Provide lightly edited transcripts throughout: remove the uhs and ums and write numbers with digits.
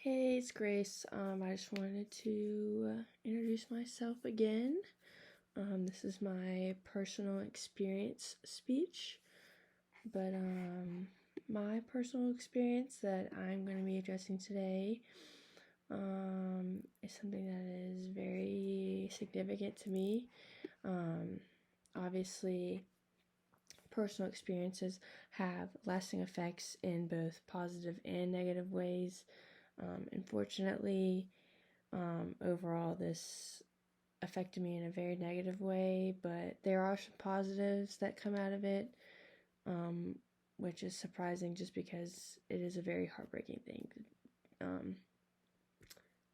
Hey, it's Grace. I just wanted to introduce myself again. This is my personal experience speech, but my personal experience that I'm going to be addressing today is something that is very significant to me. Obviously, personal experiences have lasting effects in both positive and negative ways. Unfortunately, overall, this affected me in a very negative way, but there are some positives that come out of it, um, which is surprising just because it is a very heartbreaking thing um,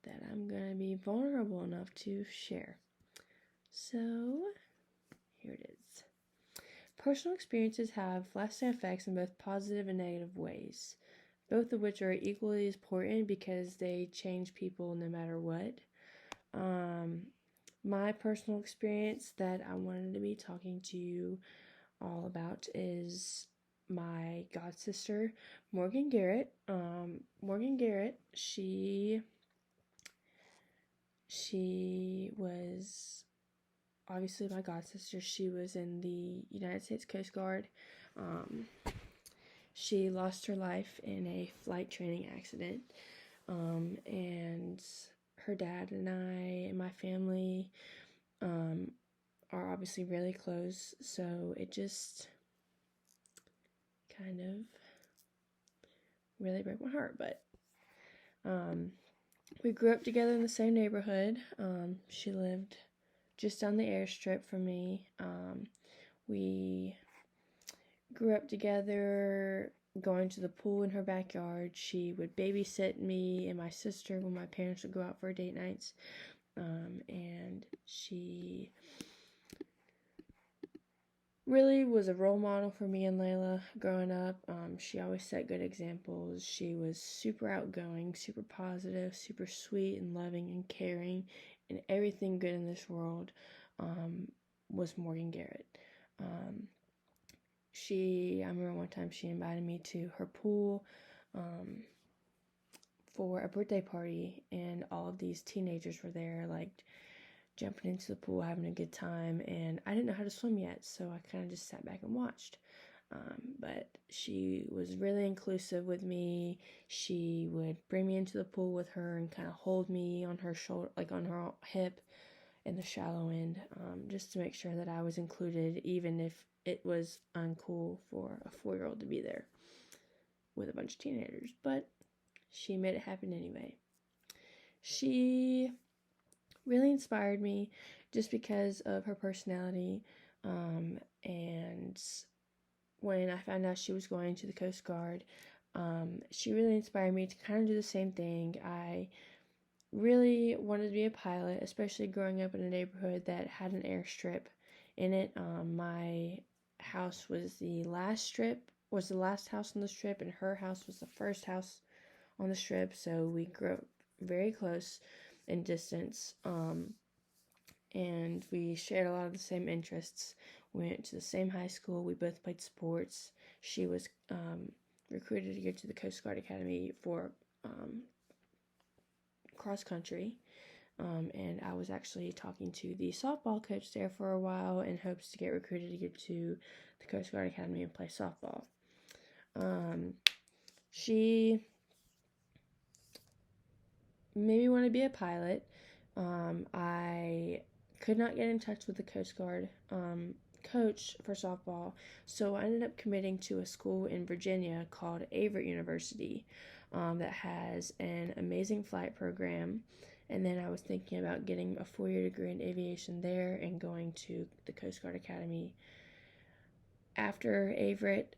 that I'm going to be vulnerable enough to share. So, here it is. Personal experiences have lasting effects in both positive and negative ways, both of which are equally as important because they change people no matter what. My personal experience that I wanted to be talking to you all about is my god sister, Morgan Garrett. Morgan Garrett, she was obviously my god sister. She was in the United States Coast Guard. She lost her life in a flight training accident, and her dad and I and my family are obviously really close, so it just kind of really broke my heart. But we grew up together in the same neighborhood. She lived just down the airstrip from me. We grew up together, going to the pool in her backyard. She would babysit me and my sister when my parents would go out for date nights. And she really was a role model for me and Layla growing up. She always set good examples. She was super outgoing, super positive, super sweet and loving and caring, and everything good in this world was Morgan Garrett. I remember one time she invited me to her pool for a birthday party, and all of these teenagers were there, like jumping into the pool, having a good time, and I didn't know how to swim yet, so I kind of just sat back and watched. But she was really inclusive with me. She would bring me into the pool with her and kind of hold me on her shoulder, like on her hip in the shallow end, just to make sure that I was included, even if it was uncool for a 4-year-old to be there with a bunch of teenagers. But she made it happen anyway. She really inspired me just because of her personality. And when I found out she was going to the Coast Guard, she really inspired me to kind of do the same thing. I really wanted to be a pilot, especially growing up in a neighborhood that had an airstrip in it. My house was the last house on the strip, and her house was the first house on the strip, so we grew up very close in distance, and we shared a lot of the same interests. We went to the same high school. We both played sports. She was recruited to go to the Coast Guard Academy for cross country, and I was actually talking to the softball coach there for a while in hopes to get recruited to get to the Coast Guard Academy and play softball. She made me want to be a pilot. I could not get in touch with the Coast Guard coach for softball, so I ended up committing to a school in Virginia called Averett University that has an amazing flight program. And then I was thinking about getting a 4-year degree in aviation there and going to the Coast Guard Academy after Averett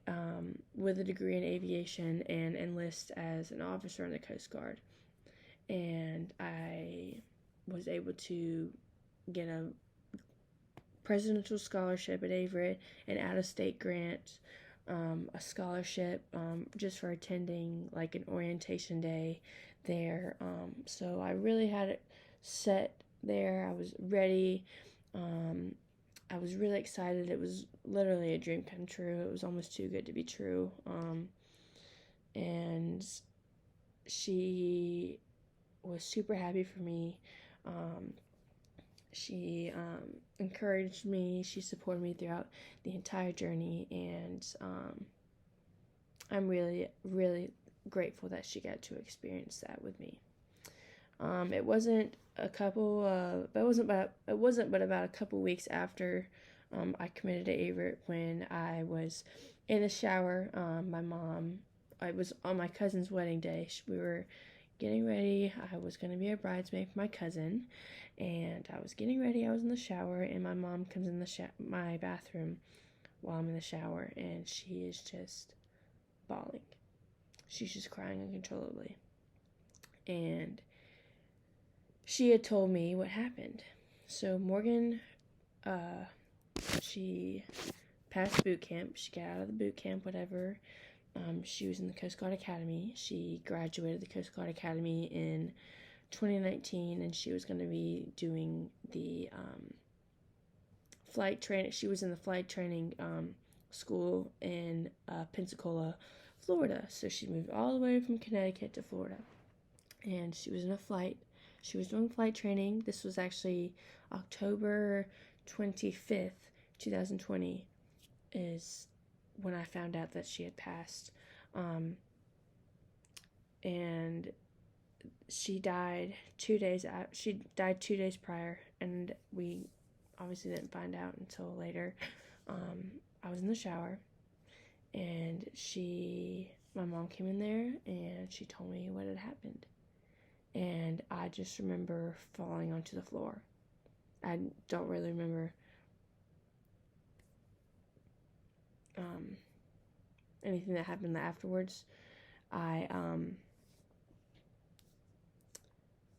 with a degree in aviation and enlist as an officer in the Coast Guard. And I was able to get a presidential scholarship at Averett, an out-of-state grant, a scholarship just for attending like an orientation day there. So I really had it set there. I was ready. I was really excited. It was literally a dream come true. It was almost too good to be true. And she was super happy for me. She encouraged me. She supported me throughout the entire journey, and I'm really, really grateful that she got to experience that with me. It wasn't but about a couple weeks after I committed to Averett when I was in the shower. I was on my cousin's wedding day. We were getting ready. I was going to be a bridesmaid for my cousin, and I was getting ready. I was in the shower, and my mom comes in my bathroom while I'm in the shower, and she is just bawling. She's just crying uncontrollably. And she had told me what happened. So Morgan, she passed boot camp. She got out of the boot camp, whatever. She was in the Coast Guard Academy. She graduated the Coast Guard Academy in 2019, and she was going to be doing the flight training. She was in the flight training school in Pensacola, Florida. So she moved all the way from Connecticut to Florida, and she was in a flight. She was doing flight training. This was actually October 25th, 2020 is when I found out that she had passed. And she died 2 days out. She died 2 days prior, and we obviously didn't find out until later. I was in the shower, and my mom came in there, and she told me what had happened. And I just remember falling onto the floor. I don't really remember anything that happened afterwards.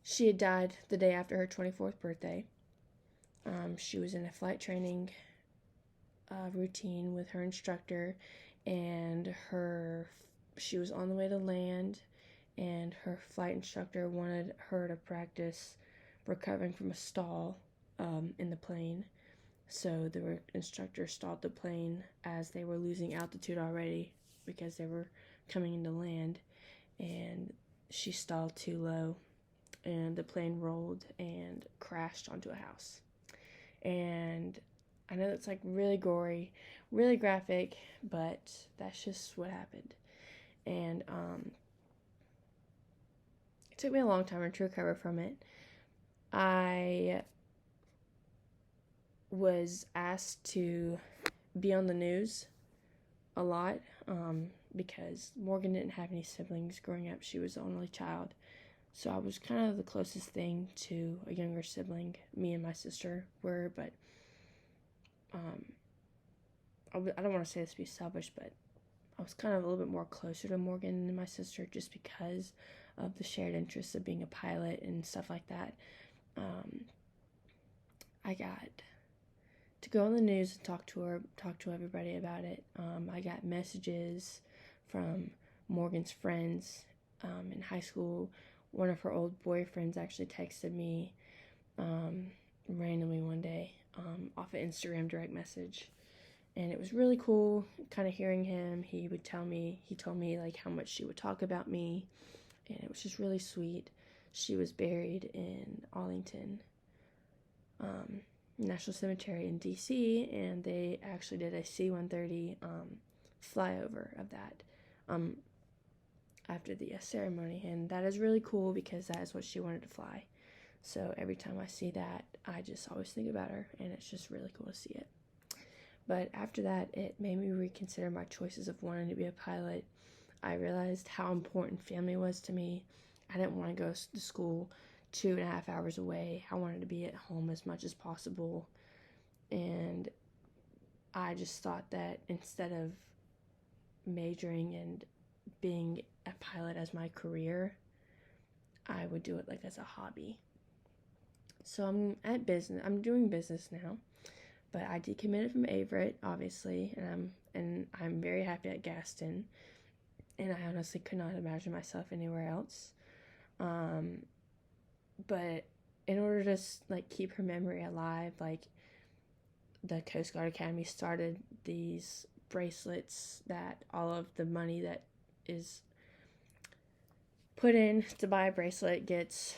She had died the day after her 24th birthday. She was in a flight training routine with her instructor, and she was on the way to land, and her flight instructor wanted her to practice recovering from a stall in the plane. So the instructor stalled the plane as they were losing altitude already because they were coming into land, and she stalled too low, and the plane rolled and crashed onto a house. And I know that's like really gory, really graphic, but that's just what happened. And it took me a long time to recover from it. I was asked to be on the news a lot because Morgan didn't have any siblings growing up. She was the only child. So I was kind of the closest thing to a younger sibling. Me and my sister were, but I don't want to say this to be selfish, but I was kind of a little bit more closer to Morgan than my sister just because of the shared interests of being a pilot and stuff like that. I got to go on the news and talk to everybody about it. I got messages from Morgan's friends in high school. One of her old boyfriends actually texted me randomly one day off an Instagram direct message, and it was really cool kind of hearing him. He told me like how much she would talk about me, and it was just really sweet. She was buried in Arlington National Cemetery in DC, and they actually did a C-130 flyover of that after the ceremony, and that is really cool because that is what she wanted to fly. So every time I see that, I just always think about her, and it's just really cool to see it. But after that, it made me reconsider my choices of wanting to be a pilot. I realized how important family was to me. I didn't want to go to school 2.5 hours away. I wanted to be at home as much as possible. And I just thought that instead of majoring and being a pilot as my career, I would do it like as a hobby. So I'm doing business now, but I decommitted from Averett, obviously, and I'm very happy at Gaston, and I honestly could not imagine myself anywhere else. But in order to like keep her memory alive, like the Coast Guard Academy started these bracelets that all of the money that is put in to buy a bracelet gets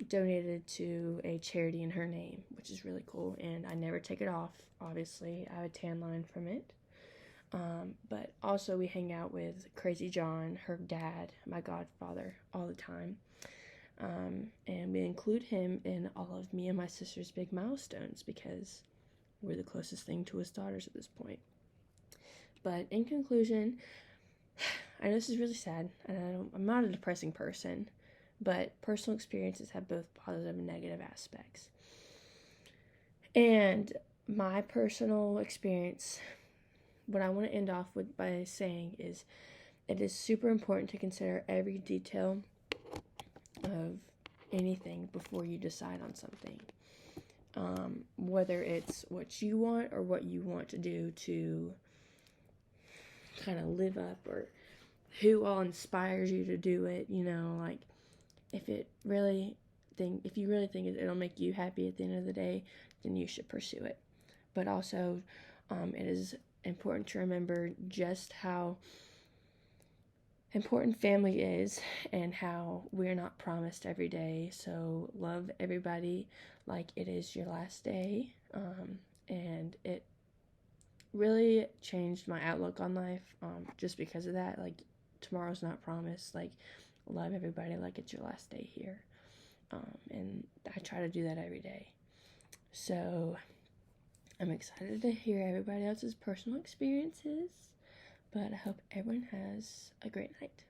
donated to a charity in her name, which is really cool. And I never take it off. Obviously, I have a tan line from it. But also we hang out with Crazy John, her dad, my godfather, all the time. And we include him in all of me and my sister's big milestones because we're the closest thing to his daughters at this point. But in conclusion, I know this is really sad, and I'm not a depressing person, but personal experiences have both positive and negative aspects. And my personal experience, what I want to end off with by saying is, it is super important to consider every detail of anything before you decide on something. Whether it's what you want or what you want to do to kind of live up, or who all inspires you to do it, like if you really think it'll make you happy at the end of the day, then you should pursue it. But also, it is important to remember just how important family is and how we're not promised every day. So love everybody like it is your last day. And it really changed my outlook on life, just because of that. Like, tomorrow's not promised. Like, love everybody like it's your last day here. And I try to do that every day. So I'm excited to hear everybody else's personal experiences, but I hope everyone has a great night.